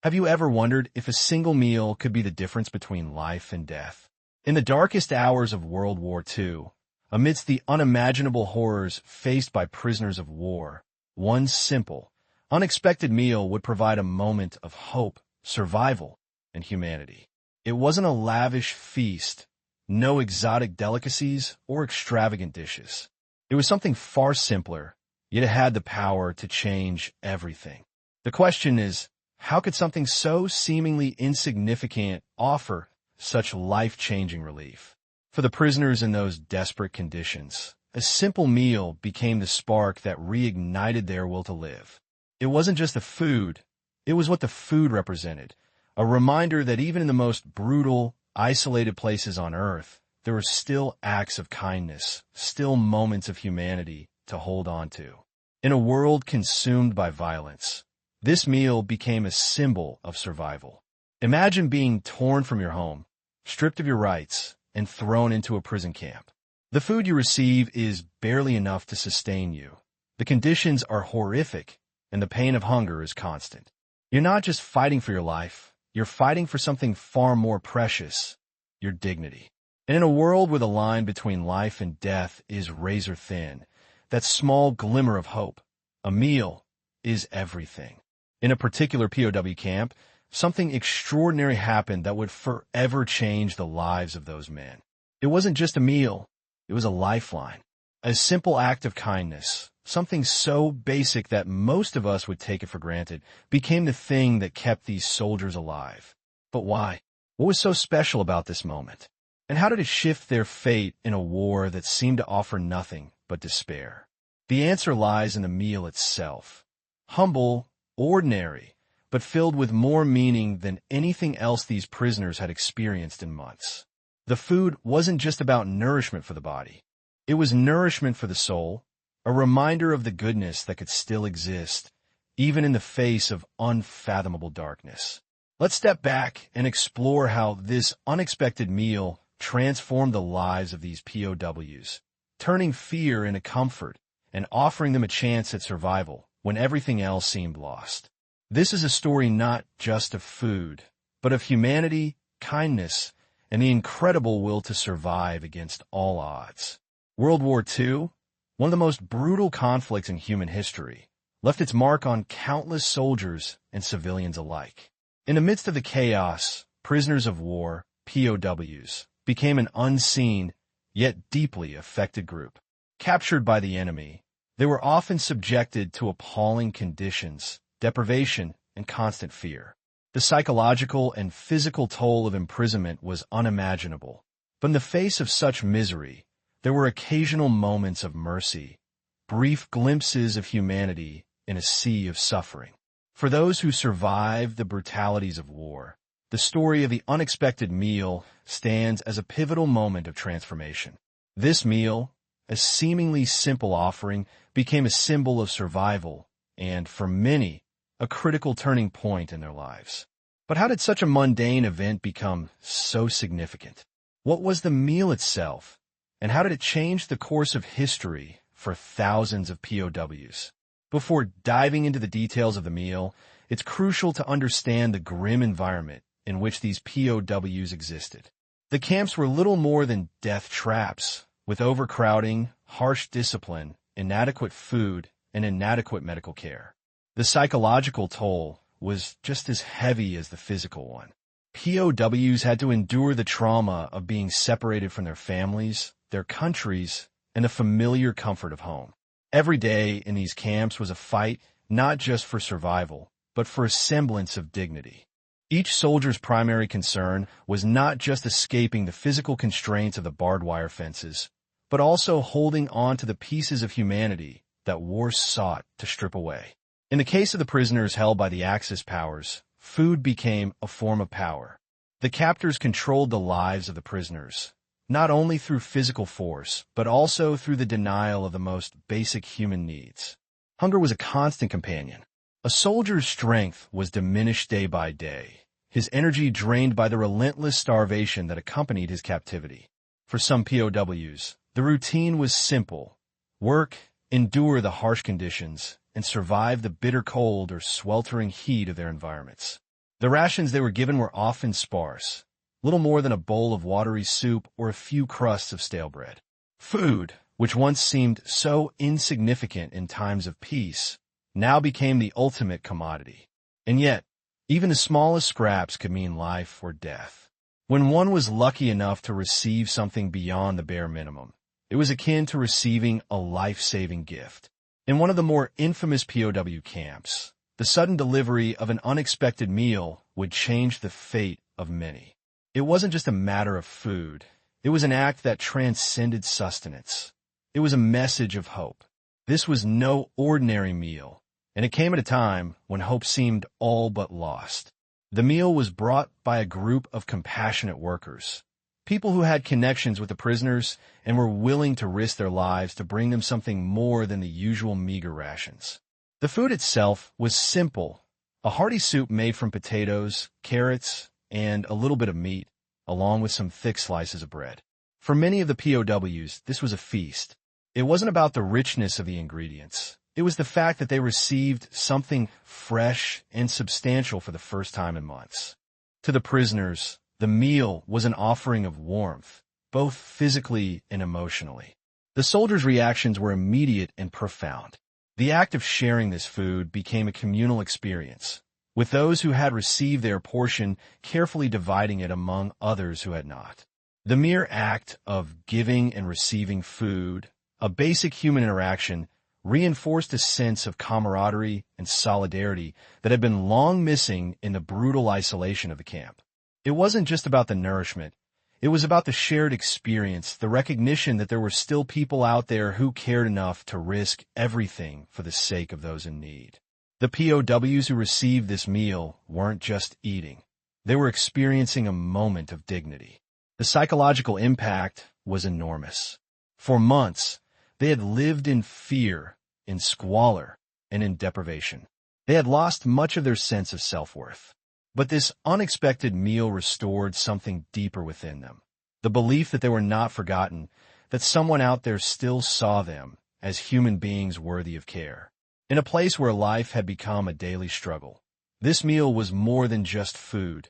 Have you ever wondered if a single meal could be the difference between life and death? In the darkest hours of World War II, amidst the unimaginable horrors faced by prisoners of war, one simple, unexpected meal would provide a moment of hope, survival, and humanity. It wasn't a lavish feast, no exotic delicacies or extravagant dishes. It was something far simpler, yet it had the power to change everything. The question is, how could something so seemingly insignificant offer such life-changing relief? For the prisoners in those desperate conditions, a simple meal became the spark that reignited their will to live. It wasn't just the food, it was what the food represented, a reminder that even in the most brutal, isolated places on Earth, there were still acts of kindness, still moments of humanity to hold on to. In a world consumed by violence, this meal became a symbol of survival. Imagine being torn from your home, stripped of your rights, and thrown into a prison camp. The food you receive is barely enough to sustain you. The conditions are horrific, and the pain of hunger is constant. You're not just fighting for your life, you're fighting for something far more precious, your dignity. And in a world where the line between life and death is razor thin, that small glimmer of hope, a meal, is everything. In a particular POW camp, something extraordinary happened that would forever change the lives of those men. It wasn't just a meal, it was a lifeline. A simple act of kindness, something so basic that most of us would take it for granted, became the thing that kept these soldiers alive. But why? What was so special about this moment? And how did it shift their fate in a war that seemed to offer nothing but despair? The answer lies in the meal itself. Humble, ordinary, but filled with more meaning than anything else these prisoners had experienced in months. The food wasn't just about nourishment for the body. It was nourishment for the soul, a reminder of the goodness that could still exist, even in the face of unfathomable darkness. Let's step back and explore how this unexpected meal transformed the lives of these POWs, turning fear into comfort and offering them a chance at survival when everything else seemed lost. This is a story not just of food, but of humanity, kindness, and the incredible will to survive against all odds. World War II, one of the most brutal conflicts in human history, left its mark on countless soldiers and civilians alike. In the midst of the chaos, prisoners of war, POWs, became an unseen, yet deeply affected group. Captured by the enemy, they were often subjected to appalling conditions, deprivation, and constant fear. The psychological and physical toll of imprisonment was unimaginable. But in the face of such misery, there were occasional moments of mercy, brief glimpses of humanity in a sea of suffering. For those who survived the brutalities of war, the story of the unexpected meal stands as a pivotal moment of transformation. This meal, a seemingly simple offering, became a symbol of survival and, for many, a critical turning point in their lives. But how did such a mundane event become so significant? What was the meal itself, and how did it change the course of history for thousands of POWs? Before diving into the details of the meal, it's crucial to understand the grim environment in which these POWs existed. The camps were little more than death traps, with overcrowding, harsh discipline, inadequate food, and inadequate medical care. The psychological toll was just as heavy as the physical one. POWs had to endure the trauma of being separated from their families, their countries, and the familiar comfort of home. Every day in these camps was a fight not just for survival, but for a semblance of dignity. Each soldier's primary concern was not just escaping the physical constraints of the barbed wire fences, but also holding on to the pieces of humanity that war sought to strip away. In the case of the prisoners held by the Axis powers, food became a form of power. The captors controlled the lives of the prisoners, not only through physical force, but also through the denial of the most basic human needs. Hunger was a constant companion. A soldier's strength was diminished day by day, his energy drained by the relentless starvation that accompanied his captivity. For some POWs, the routine was simple: work, endure the harsh conditions, and survive the bitter cold or sweltering heat of their environments. The rations they were given were often sparse, little more than a bowl of watery soup or a few crusts of stale bread. Food, which once seemed so insignificant in times of peace, now became the ultimate commodity. And yet, even the smallest scraps could mean life or death. When one was lucky enough to receive something beyond the bare minimum, it was akin to receiving a life-saving gift. In one of the more infamous POW camps, the sudden delivery of an unexpected meal would change the fate of many. It wasn't just a matter of food. It was an act that transcended sustenance. It was a message of hope. This was no ordinary meal, and it came at a time when hope seemed all but lost. The meal was brought by a group of compassionate workers, people who had connections with the prisoners and were willing to risk their lives to bring them something more than the usual meager rations. The food itself was simple, a hearty soup made from potatoes, carrots, and a little bit of meat, along with some thick slices of bread. For many of the POWs, this was a feast. It wasn't about the richness of the ingredients. It was the fact that they received something fresh and substantial for the first time in months. To the prisoners, the meal was an offering of warmth, both physically and emotionally. The soldiers' reactions were immediate and profound. The act of sharing this food became a communal experience, with those who had received their portion carefully dividing it among others who had not. The mere act of giving and receiving food, a basic human interaction, reinforced a sense of camaraderie and solidarity that had been long missing in the brutal isolation of the camp. It wasn't just about the nourishment. It was about the shared experience, the recognition that there were still people out there who cared enough to risk everything for the sake of those in need. The POWs who received this meal weren't just eating. They were experiencing a moment of dignity. The psychological impact was enormous. For months, they had lived in fear, in squalor, and in deprivation. They had lost much of their sense of self-worth. But this unexpected meal restored something deeper within them. The belief that they were not forgotten, that someone out there still saw them as human beings worthy of care. In a place where life had become a daily struggle, this meal was more than just food.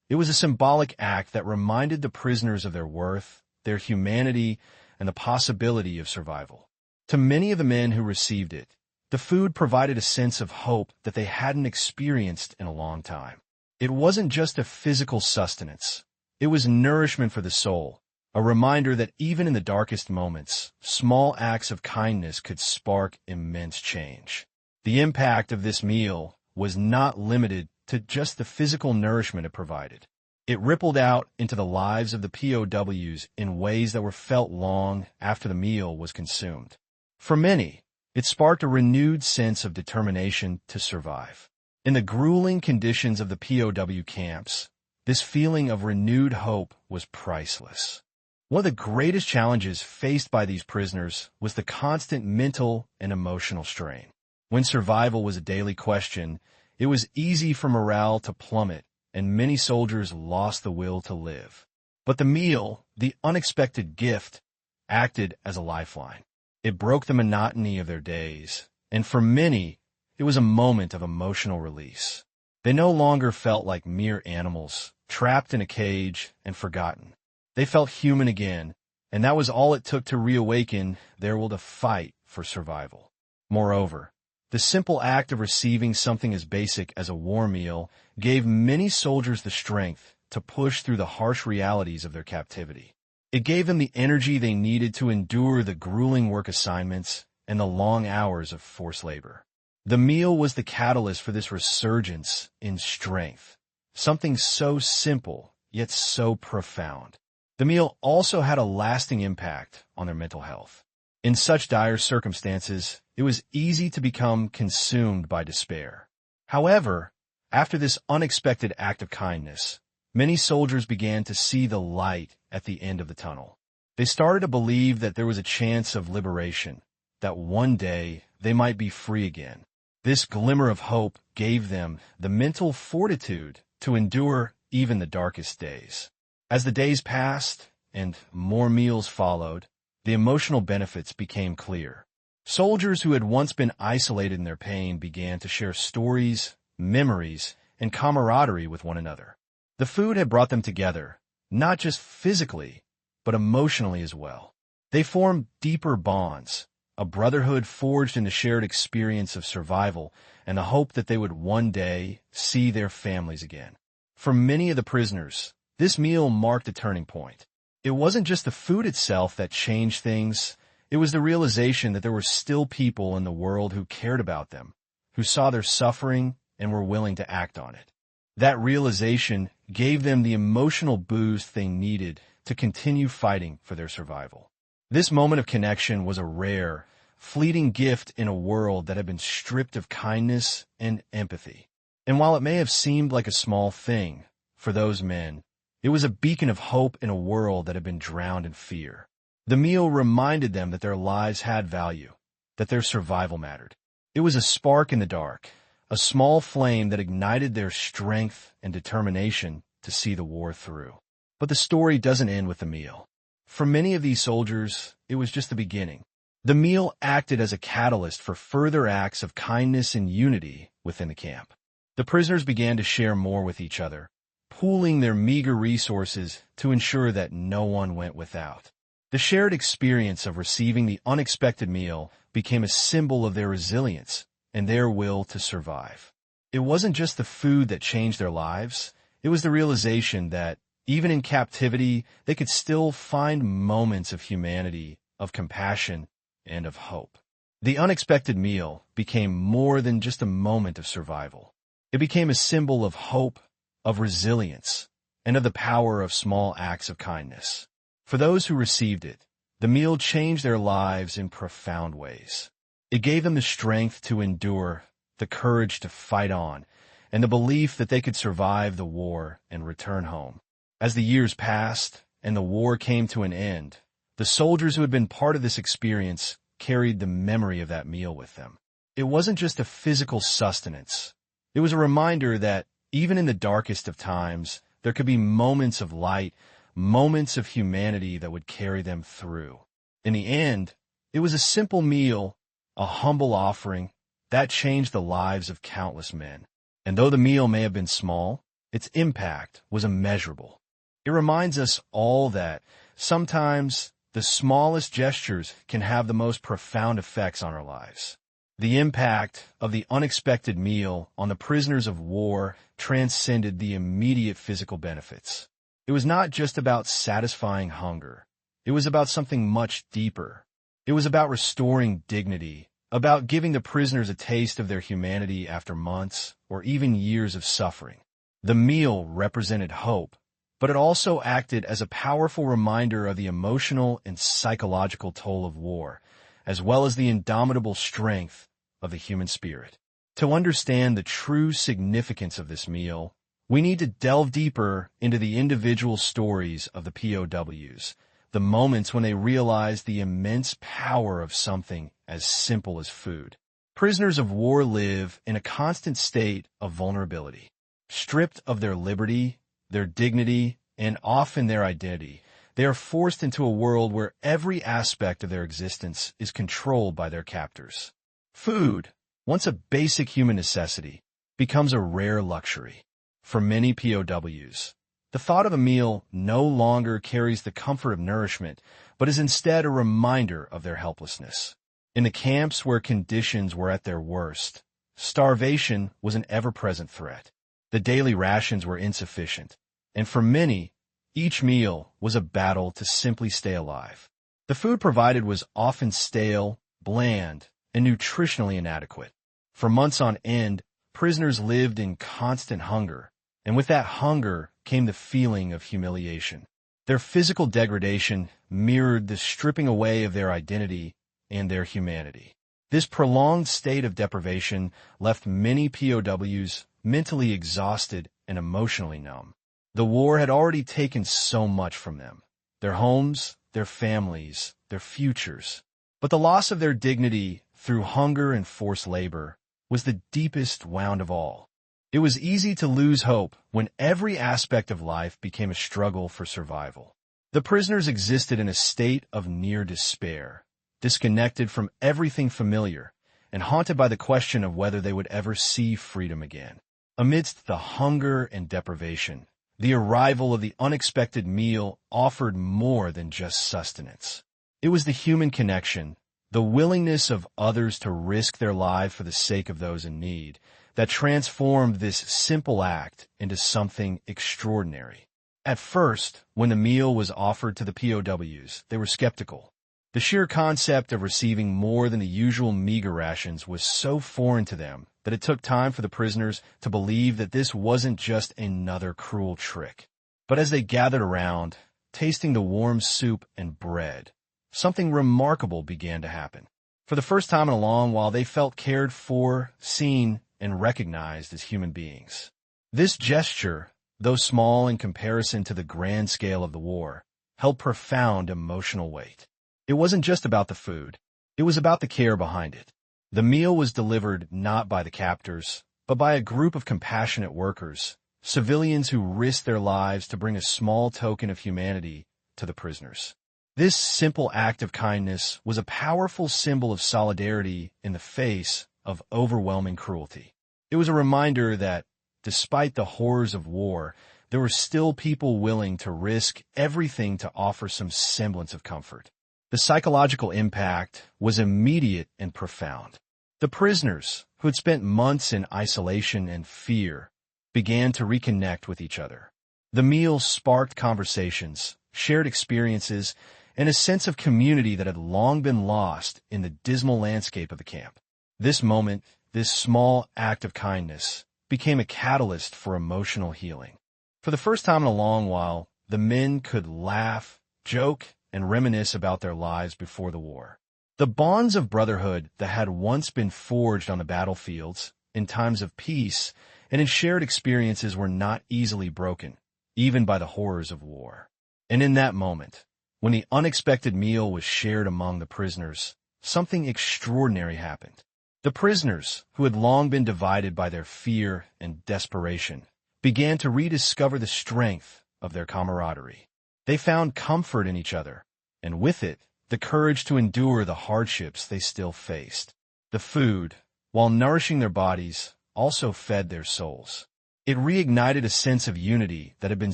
It was a symbolic act that reminded the prisoners of their worth, their humanity, and the possibility of survival. To many of the men who received it, the food provided a sense of hope that they hadn't experienced in a long time. It wasn't just a physical sustenance. It was nourishment for the soul, a reminder that even in the darkest moments, small acts of kindness could spark immense change. The impact of this meal was not limited to just the physical nourishment it provided. It rippled out into the lives of the POWs in ways that were felt long after the meal was consumed. For many, it sparked a renewed sense of determination to survive. In the grueling conditions of the POW camps, this feeling of renewed hope was priceless. One of the greatest challenges faced by these prisoners was the constant mental and emotional strain. When survival was a daily question, it was easy for morale to plummet, and many soldiers lost the will to live. But the meal, the unexpected gift, acted as a lifeline. It broke the monotony of their days, and for many, it was a moment of emotional release. They no longer felt like mere animals, trapped in a cage and forgotten. They felt human again, and that was all it took to reawaken their will to fight for survival. Moreover, the simple act of receiving something as basic as a war meal gave many soldiers the strength to push through the harsh realities of their captivity. It gave them the energy they needed to endure the grueling work assignments and the long hours of forced labor. The meal was the catalyst for this resurgence in strength, something so simple yet so profound. The meal also had a lasting impact on their mental health. In such dire circumstances, it was easy to become consumed by despair. However, after this unexpected act of kindness, many soldiers began to see the light at the end of the tunnel. They started to believe that there was a chance of liberation, that one day they might be free again. This glimmer of hope gave them the mental fortitude to endure even the darkest days. As the days passed and more meals followed, the emotional benefits became clear. Soldiers who had once been isolated in their pain began to share stories, memories, and camaraderie with one another. The food had brought them together, not just physically, but emotionally as well. They formed deeper bonds, a brotherhood forged in the shared experience of survival and the hope that they would one day see their families again. For many of the prisoners, this meal marked a turning point. It wasn't just the food itself that changed things, it was the realization that there were still people in the world who cared about them, who saw their suffering and were willing to act on it. That realization gave them the emotional boost they needed to continue fighting for their survival. This moment of connection was a rare, fleeting gift in a world that had been stripped of kindness and empathy. And while it may have seemed like a small thing, for those men, it was a beacon of hope in a world that had been drowned in fear. The meal reminded them that their lives had value, that their survival mattered. It was a spark in the dark, a small flame that ignited their strength and determination to see the war through. But the story doesn't end with the meal. For many of these soldiers, it was just the beginning. The meal acted as a catalyst for further acts of kindness and unity within the camp. The prisoners began to share more with each other, pooling their meager resources to ensure that no one went without. The shared experience of receiving the unexpected meal became a symbol of their resilience and their will to survive. It wasn't just the food that changed their lives, it was the realization that, even in captivity, they could still find moments of humanity, of compassion, and of hope. The unexpected meal became more than just a moment of survival. It became a symbol of hope, of resilience, and of the power of small acts of kindness. For those who received it, the meal changed their lives in profound ways. It gave them the strength to endure, the courage to fight on, and the belief that they could survive the war and return home. As the years passed and the war came to an end, the soldiers who had been part of this experience carried the memory of that meal with them. It wasn't just a physical sustenance. It was a reminder that, even in the darkest of times, there could be moments of light, moments of humanity that would carry them through. In the end, it was a simple meal, a humble offering, that changed the lives of countless men. And though the meal may have been small, its impact was immeasurable. It reminds us all that sometimes the smallest gestures can have the most profound effects on our lives. The impact of the unexpected meal on the prisoners of war transcended the immediate physical benefits. It was not just about satisfying hunger. It was about something much deeper. It was about restoring dignity, about giving the prisoners a taste of their humanity after months or even years of suffering. The meal represented hope, but it also acted as a powerful reminder of the emotional and psychological toll of war, as well as the indomitable strength of the human spirit. To understand the true significance of this meal, we need to delve deeper into the individual stories of the POWs, the moments when they realized the immense power of something as simple as food. Prisoners of war live in a constant state of vulnerability. Stripped of their liberty, their dignity, and often their identity, they are forced into a world where every aspect of their existence is controlled by their captors. Food, once a basic human necessity, becomes a rare luxury. For many POWs, the thought of a meal no longer carries the comfort of nourishment, but is instead a reminder of their helplessness. In the camps where conditions were at their worst, starvation was an ever-present threat. The daily rations were insufficient, and for many, each meal was a battle to simply stay alive. The food provided was often stale, bland, and nutritionally inadequate. For months on end, prisoners lived in constant hunger, and with that hunger came the feeling of humiliation. Their physical degradation mirrored the stripping away of their identity and their humanity. This prolonged state of deprivation left many POWs mentally exhausted and emotionally numb. The war had already taken so much from them: their homes, their families, their futures. But the loss of their dignity through hunger and forced labor was the deepest wound of all. It was easy to lose hope when every aspect of life became a struggle for survival. The prisoners existed in a state of near despair, disconnected from everything familiar, and haunted by the question of whether they would ever see freedom again. Amidst the hunger and deprivation, the arrival of the unexpected meal offered more than just sustenance. It was the human connection, the willingness of others to risk their lives for the sake of those in need, that transformed this simple act into something extraordinary. At first, when the meal was offered to the POWs, they were skeptical. The sheer concept of receiving more than the usual meager rations was so foreign to them that it took time for the prisoners to believe that this wasn't just another cruel trick. But as they gathered around, tasting the warm soup and bread, something remarkable began to happen. For the first time in a long while, they felt cared for, seen, and recognized as human beings. This gesture, though small in comparison to the grand scale of the war, held profound emotional weight. It wasn't just about the food. It was about the care behind it. The meal was delivered not by the captors, but by a group of compassionate workers, civilians who risked their lives to bring a small token of humanity to the prisoners. This simple act of kindness was a powerful symbol of solidarity in the face of overwhelming cruelty. It was a reminder that, despite the horrors of war, there were still people willing to risk everything to offer some semblance of comfort. The psychological impact was immediate and profound. The prisoners, who had spent months in isolation and fear, began to reconnect with each other. The meal sparked conversations, shared experiences, and a sense of community that had long been lost in the dismal landscape of the camp. This moment, this small act of kindness, became a catalyst for emotional healing. For the first time in a long while, the men could laugh, joke, and reminisce about their lives before the war. The bonds of brotherhood that had once been forged on the battlefields, in times of peace, and in shared experiences were not easily broken, even by the horrors of war. And in that moment, when the unexpected meal was shared among the prisoners, something extraordinary happened. The prisoners, who had long been divided by their fear and desperation, began to rediscover the strength of their camaraderie. They found comfort in each other, and with it, the courage to endure the hardships they still faced. The food, while nourishing their bodies, also fed their souls. It reignited a sense of unity that had been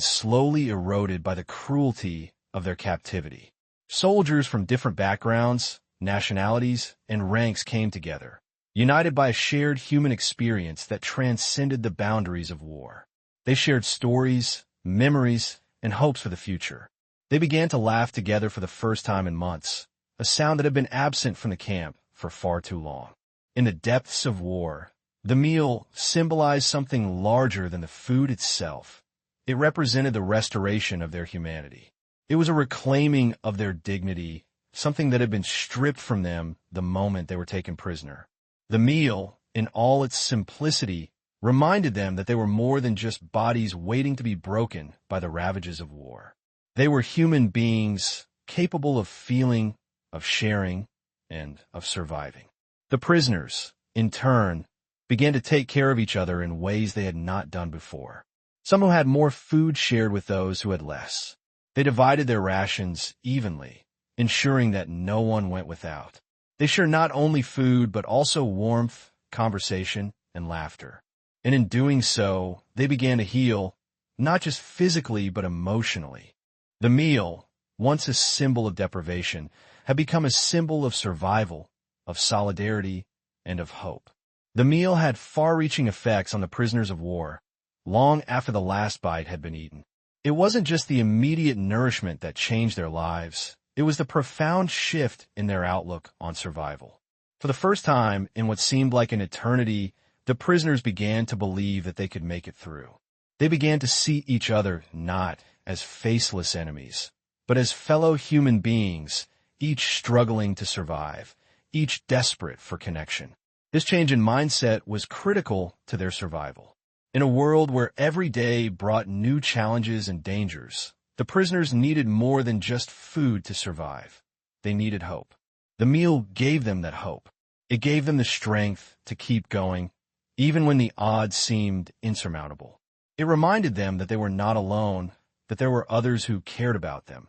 slowly eroded by the cruelty of their captivity. Soldiers from different backgrounds, nationalities, and ranks came together, united by a shared human experience that transcended the boundaries of war. They shared stories, memories, and hopes for the future. They began to laugh together for the first time in months, a sound that had been absent from the camp for far too long. In the depths of war, the meal symbolized something larger than the food itself. It represented the restoration of their humanity. It was a reclaiming of their dignity, something that had been stripped from them the moment they were taken prisoner. The meal, in all its simplicity, reminded them that they were more than just bodies waiting to be broken by the ravages of war. They were human beings capable of feeling, of sharing, and of surviving. The prisoners, in turn, began to take care of each other in ways they had not done before. Some who had more food shared with those who had less. They divided their rations evenly, ensuring that no one went without. They shared not only food, but also warmth, conversation, and laughter. And in doing so, they began to heal, not just physically, but emotionally. The meal, once a symbol of deprivation, had become a symbol of survival, of solidarity, and of hope. The meal had far-reaching effects on the prisoners of war, long after the last bite had been eaten. It wasn't just the immediate nourishment that changed their lives. It was the profound shift in their outlook on survival. For the first time in what seemed like an eternity, the prisoners began to believe that they could make it through. They began to see each other not as faceless enemies, but as fellow human beings, each struggling to survive, each desperate for connection. This change in mindset was critical to their survival. In a world where every day brought new challenges and dangers, the prisoners needed more than just food to survive. They needed hope. The meal gave them that hope. It gave them the strength to keep going, even when the odds seemed insurmountable. It reminded them that they were not alone, that there were others who cared about them,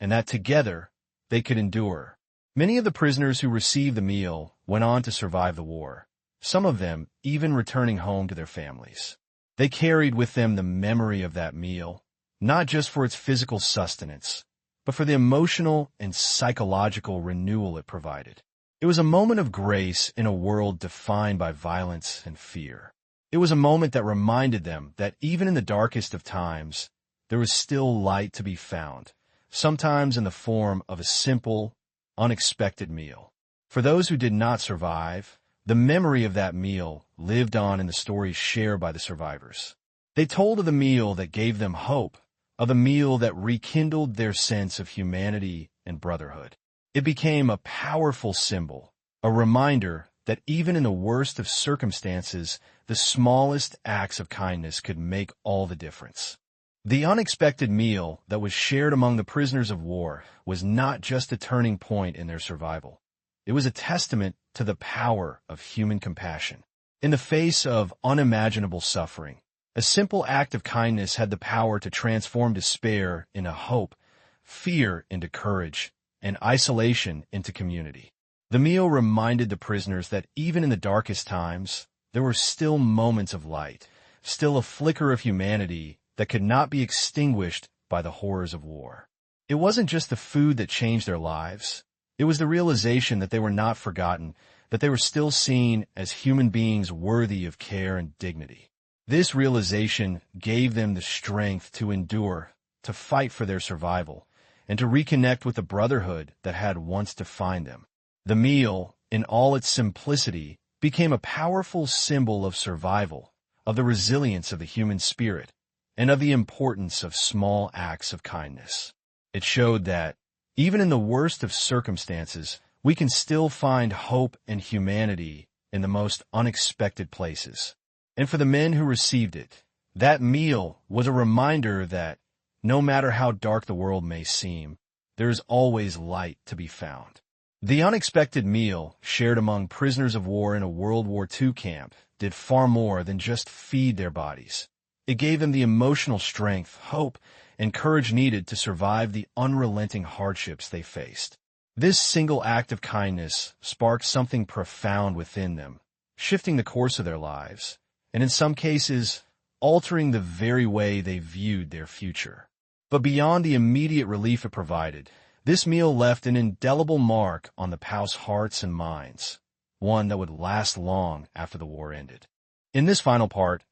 and that together they could endure. Many of the prisoners who received the meal went on to survive the war, some of them even returning home to their families. They carried with them the memory of that meal, not just for its physical sustenance, but for the emotional and psychological renewal it provided. It was a moment of grace in a world defined by violence and fear. It was a moment that reminded them that even in the darkest of times, there was still light to be found, sometimes in the form of a simple, unexpected meal. For those who did not survive, the memory of that meal lived on in the stories shared by the survivors. They told of the meal that gave them hope, of the meal that rekindled their sense of humanity and brotherhood. It became a powerful symbol, a reminder that even in the worst of circumstances, the smallest acts of kindness could make all the difference. The unexpected meal that was shared among the prisoners of war was not just a turning point in their survival. It was a testament to the power of human compassion. In the face of unimaginable suffering, a simple act of kindness had the power to transform despair into hope, fear into courage, and isolation into community. The meal reminded the prisoners that even in the darkest times, there were still moments of light, still a flicker of humanity that could not be extinguished by the horrors of war. It wasn't just the food that changed their lives. It was the realization that they were not forgotten, that they were still seen as human beings worthy of care and dignity. This realization gave them the strength to endure, to fight for their survival, and to reconnect with the brotherhood that had once defined them. The meal, in all its simplicity, became a powerful symbol of survival, of the resilience of the human spirit, and of the importance of small acts of kindness. It showed that, even in the worst of circumstances, we can still find hope and humanity in the most unexpected places. And for the men who received it, that meal was a reminder that, no matter how dark the world may seem, there is always light to be found. The unexpected meal, shared among prisoners of war in a World War II camp, did far more than just feed their bodies. It gave them the emotional strength, hope, and courage needed to survive the unrelenting hardships they faced. This single act of kindness sparked something profound within them, shifting the course of their lives, and in some cases, altering the very way they viewed their future. But beyond the immediate relief it provided, this meal left an indelible mark on the POWs' hearts and minds, one that would last long after the war ended. In this final part,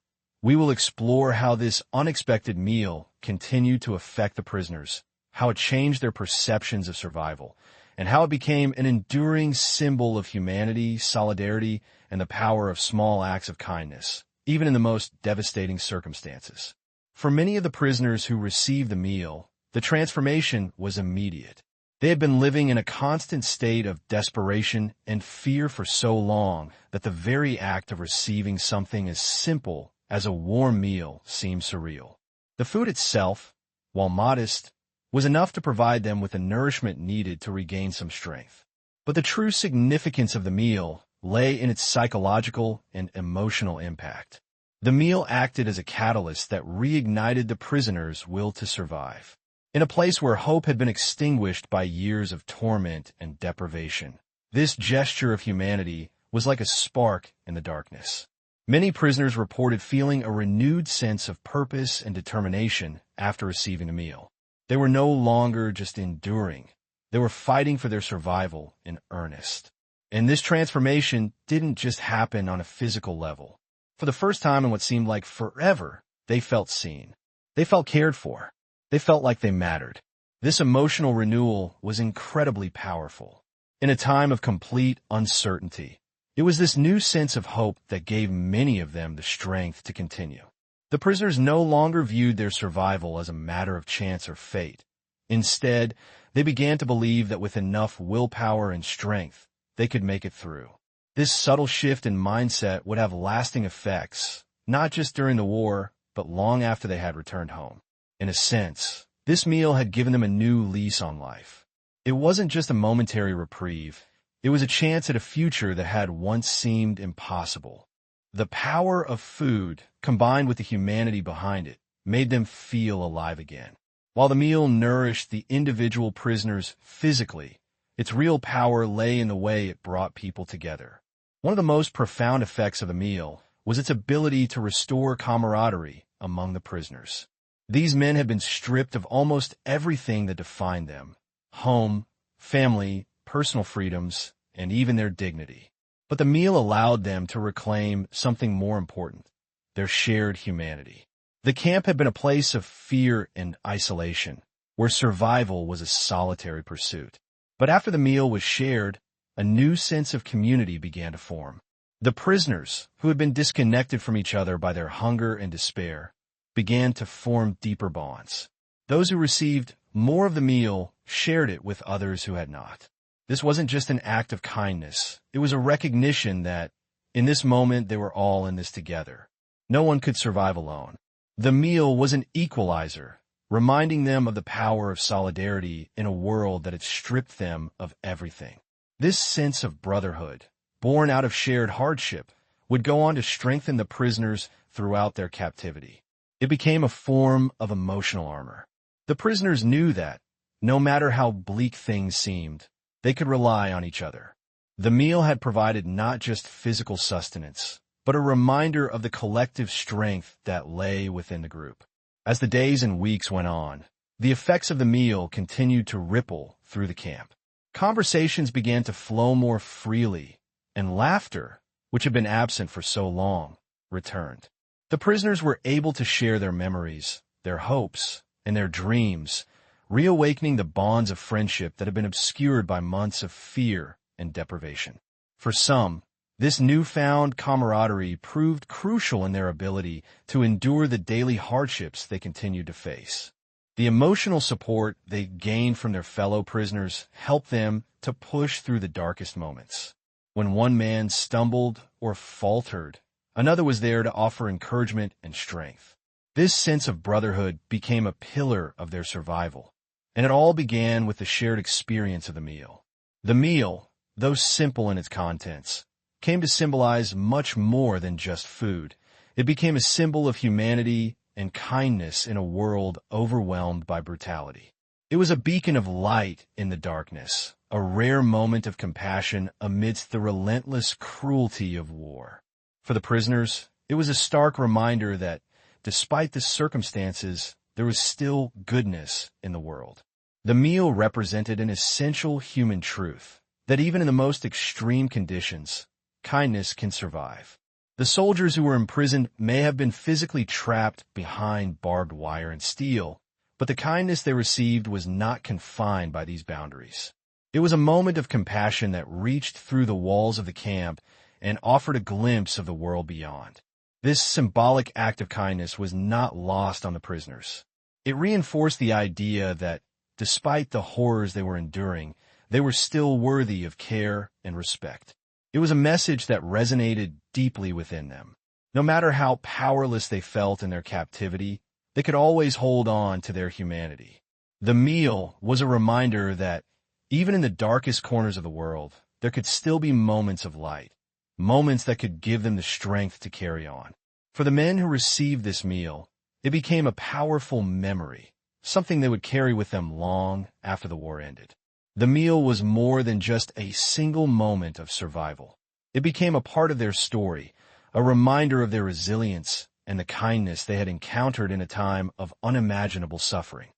we will explore how this unexpected meal continued to affect the prisoners, how it changed their perceptions of survival, and how it became an enduring symbol of humanity, solidarity, and the power of small acts of kindness, even in the most devastating circumstances. For many of the prisoners who received the meal, the transformation was immediate. They had been living in a constant state of desperation and fear for so long that the very act of receiving something as simple as a warm meal seemed surreal. The food itself, while modest, was enough to provide them with the nourishment needed to regain some strength. But the true significance of the meal lay in its psychological and emotional impact. The meal acted as a catalyst that reignited the prisoners' will to survive. In a place where hope had been extinguished by years of torment and deprivation, this gesture of humanity was like a spark in the darkness. Many prisoners reported feeling a renewed sense of purpose and determination after receiving the meal. They were no longer just enduring. They were fighting for their survival in earnest. And this transformation didn't just happen on a physical level. For the first time in what seemed like forever, they felt seen. They felt cared for. They felt like they mattered. This emotional renewal was incredibly powerful. In a time of complete uncertainty, it was this new sense of hope that gave many of them the strength to continue. The prisoners no longer viewed their survival as a matter of chance or fate. Instead, they began to believe that with enough willpower and strength, they could make it through. This subtle shift in mindset would have lasting effects, not just during the war, but long after they had returned home. In a sense, this meal had given them a new lease on life. It wasn't just a momentary reprieve. It was a chance at a future that had once seemed impossible. The power of food, combined with the humanity behind it, made them feel alive again. While the meal nourished the individual prisoners physically, its real power lay in the way it brought people together. One of the most profound effects of the meal was its ability to restore camaraderie among the prisoners. These men had been stripped of almost everything that defined them: home, family, personal freedoms, and even their dignity. But the meal allowed them to reclaim something more important: their shared humanity. The camp had been a place of fear and isolation, where survival was a solitary pursuit. But after the meal was shared, a new sense of community began to form. The prisoners, who had been disconnected from each other by their hunger and despair, began to form deeper bonds. Those who received more of the meal shared it with others who had not. This wasn't just an act of kindness. It was a recognition that, in this moment, they were all in this together. No one could survive alone. The meal was an equalizer, reminding them of the power of solidarity in a world that had stripped them of everything. This sense of brotherhood, born out of shared hardship, would go on to strengthen the prisoners throughout their captivity. It became a form of emotional armor. The prisoners knew that, no matter how bleak things seemed, they could rely on each other. The meal had provided not just physical sustenance, but a reminder of the collective strength that lay within the group. As the days and weeks went on, the effects of the meal continued to ripple through the camp. Conversations began to flow more freely, and laughter, which had been absent for so long, returned. The prisoners were able to share their memories, their hopes, and their dreams, reawakening the bonds of friendship that had been obscured by months of fear and deprivation. For some, this newfound camaraderie proved crucial in their ability to endure the daily hardships they continued to face. The emotional support they gained from their fellow prisoners helped them to push through the darkest moments. When one man stumbled or faltered, another was there to offer encouragement and strength. This sense of brotherhood became a pillar of their survival, and it all began with the shared experience of the meal. The meal, though simple in its contents, came to symbolize much more than just food. It became a symbol of humanity and kindness in a world overwhelmed by brutality. It was a beacon of light in the darkness, a rare moment of compassion amidst the relentless cruelty of war. For the prisoners, it was a stark reminder that, despite the circumstances, there was still goodness in the world. The meal represented an essential human truth, that even in the most extreme conditions, kindness can survive. The soldiers who were imprisoned may have been physically trapped behind barbed wire and steel, but the kindness they received was not confined by these boundaries. It was a moment of compassion that reached through the walls of the camp and offered a glimpse of the world beyond. This symbolic act of kindness was not lost on the prisoners. It reinforced the idea that, despite the horrors they were enduring, they were still worthy of care and respect. It was a message that resonated deeply within them. No matter how powerless they felt in their captivity, they could always hold on to their humanity. The meal was a reminder that, even in the darkest corners of the world, there could still be moments of light, moments that could give them the strength to carry on. For the men who received this meal, it became a powerful memory, something they would carry with them long after the war ended. The meal was more than just a single moment of survival. It became a part of their story, a reminder of their resilience and the kindness they had encountered in a time of unimaginable suffering.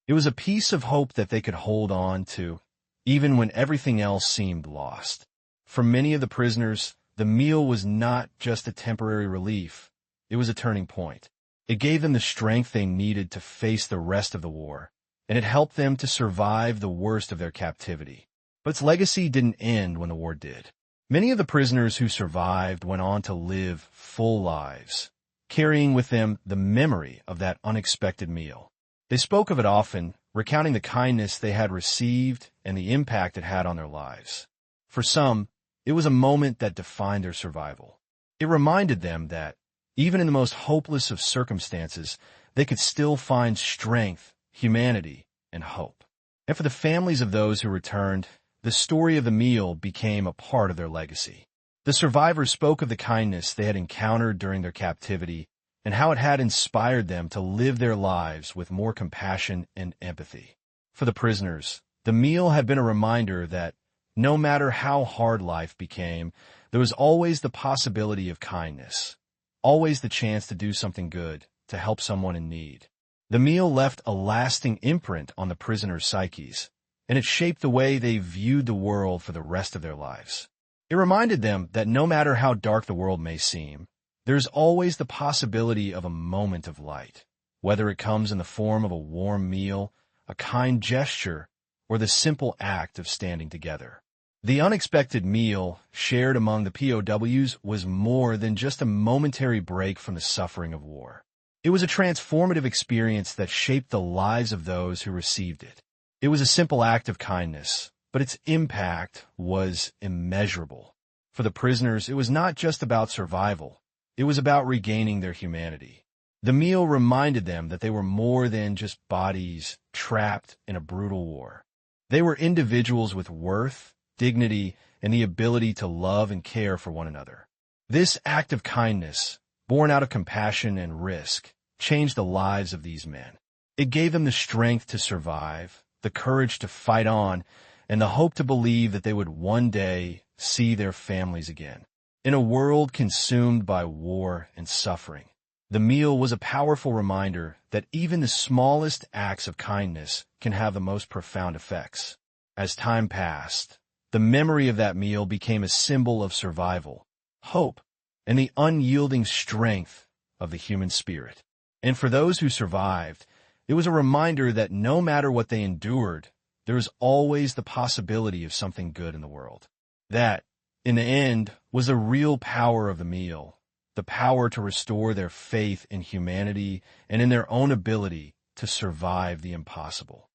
It was a piece of hope that they could hold on to, even when everything else seemed lost. For many of the prisoners, the meal was not just a temporary relief, it was a turning point. It gave them the strength they needed to face the rest of the war, and it helped them to survive the worst of their captivity. But its legacy didn't end when the war did. Many of the prisoners who survived went on to live full lives, carrying with them the memory of that unexpected meal. They spoke of it often, recounting the kindness they had received and the impact it had on their lives. For some, it was a moment that defined their survival. It reminded them that, even in the most hopeless of circumstances, they could still find strength, humanity, and hope. And for the families of those who returned, the story of the meal became a part of their legacy. The survivors spoke of the kindness they had encountered during their captivity and how it had inspired them to live their lives with more compassion and empathy. For the prisoners, the meal had been a reminder that, no matter how hard life became, there was always the possibility of kindness. always the chance to do something good, to help someone in need. The meal left a lasting imprint on the prisoners' psyches, and it shaped the way they viewed the world for the rest of their lives. It reminded them that no matter how dark the world may seem, there's always the possibility of a moment of light, whether it comes in the form of a warm meal, a kind gesture, or the simple act of standing together. The unexpected meal shared among the POWs was more than just a momentary break from the suffering of war. It was a transformative experience that shaped the lives of those who received it. It was a simple act of kindness, but its impact was immeasurable. For the prisoners, it was not just about survival. It was about regaining their humanity. The meal reminded them that they were more than just bodies trapped in a brutal war. They were individuals with worth, dignity, and the ability to love and care for one another. This act of kindness, born out of compassion and risk, changed the lives of these men. It gave them the strength to survive, the courage to fight on, and the hope to believe that they would one day see their families again. In a world consumed by war and suffering, the meal was a powerful reminder that even the smallest acts of kindness can have the most profound effects. As time passed, the memory of that meal became a symbol of survival, hope, and the unyielding strength of the human spirit. And for those who survived, it was a reminder that no matter what they endured, there is always the possibility of something good in the world. That, in the end, was the real power of the meal, the power to restore their faith in humanity and in their own ability to survive the impossible.